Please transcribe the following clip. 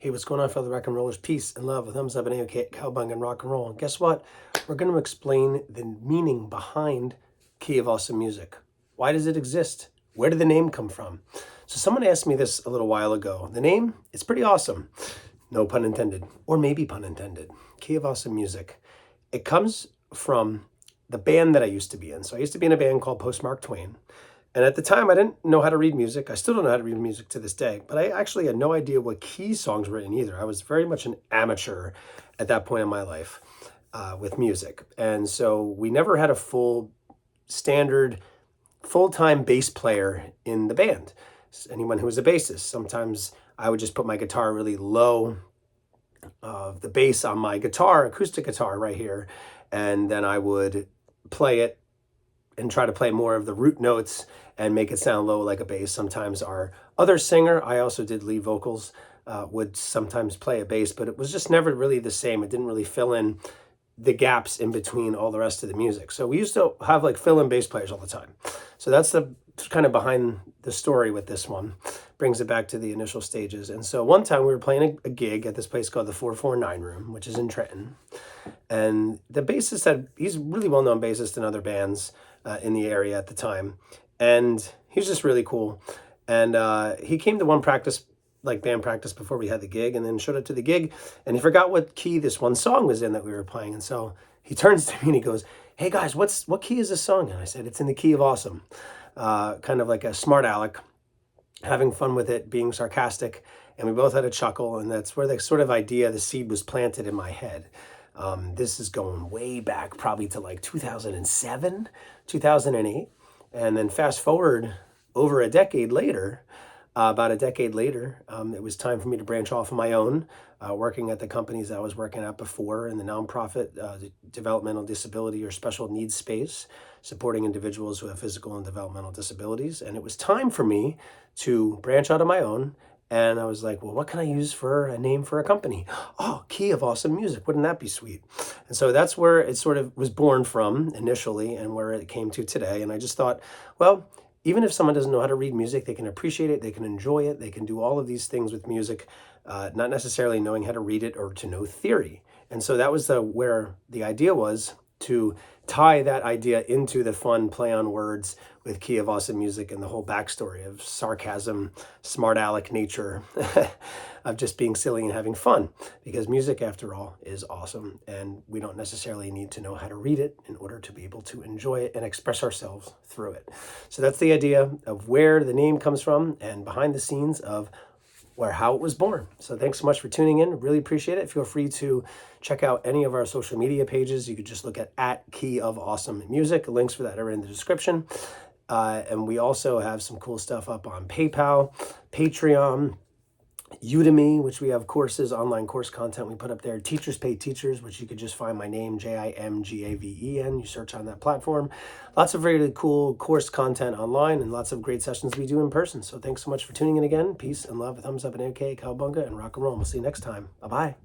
Hey, what's going on, fellow rock and rollers? Peace and love, a thumbs up and a cowbung and rock and roll. And guess what? We're going to explain the meaning behind Key of Awesome Music. Why does it exist? Where did the name come from? So someone asked me this a little while ago. The name, it's pretty awesome. No pun intended, or maybe pun intended. Key of Awesome Music. It comes from the band that I used to be in. So I used to be in a band called Postmark Twain. And at the time, I didn't know how to read music. I still don't know how to read music to this day, but I actually had no idea what key songs were in either. I was very much an amateur at that point in my life with music. And so we never had a standard, full-time bass player in the band. Anyone who was a bassist. Sometimes I would just put my guitar really low, the bass on my guitar, acoustic guitar right here, and then I would play it and try to play more of the root notes and make it sound low like a bass. Sometimes our other singer, I also did lead vocals, would sometimes play a bass, but it was just never really the same. It didn't really fill in the gaps in between all the rest of the music. So we used to have like fill-in bass players all the time. So that's the kind of behind the story with this one. Brings it back to the initial stages. And so one time we were playing a gig at this place called the 449 Room, which is in Trenton. And the bassist he's a really well-known bassist in other bands in the area at the time. And he was just really cool. And he came to one practice, like band practice, before we had the gig, and then showed up to the gig, and he forgot what key this one song was in that we were playing. And so he turns to me and he goes, "Hey guys, what key is this song?" And I said, "It's in the key of awesome." Kind of like a smart aleck, having fun with it, being sarcastic. And we both had a chuckle, and that's where the sort of idea, the seed was planted in my head. This is going way back, probably to like 2007, 2008. And then fast forward over a decade later, about a decade later, it was time for me to branch off on my own, working at the companies I was working at before in the nonprofit developmental disability or special needs space, supporting individuals who have physical and developmental disabilities. And it was time for me to branch out on my own. And I was like, well, what can I use for a name for a company? Oh, Key of Awesome Music. Wouldn't that be sweet? And so that's where it sort of was born from initially and where it came to today. And I just thought, well, even if someone doesn't know how to read music, they can appreciate it, they can enjoy it, they can do all of these things with music, not necessarily knowing how to read it or to know theory. And so that was where the idea was, to tie that idea into the fun play on words with Key of Awesome Music and the whole backstory of sarcasm, smart aleck nature, of just being silly and having fun. Because music, after all, is awesome, and we don't necessarily need to know how to read it in order to be able to enjoy it and express ourselves through it. So that's the idea of where the name comes from and behind the scenes of how it was born. So thanks so much for tuning in. Really appreciate it. Feel free to check out any of our social media pages. You could just look at Key of Awesome Music. Links for that are in the description. And we also have some cool stuff up on PayPal, Patreon, Udemy, which we have courses, online course content we put up there. Teachers Pay Teachers, which you could just find my name, JIMGAVEN. You search on that platform. Lots of really cool course content online and lots of great sessions we do in person. So thanks so much for tuning in again. Peace and love. A thumbs up and AK, cowbunga, and rock and roll. We'll see you next time. Bye-bye.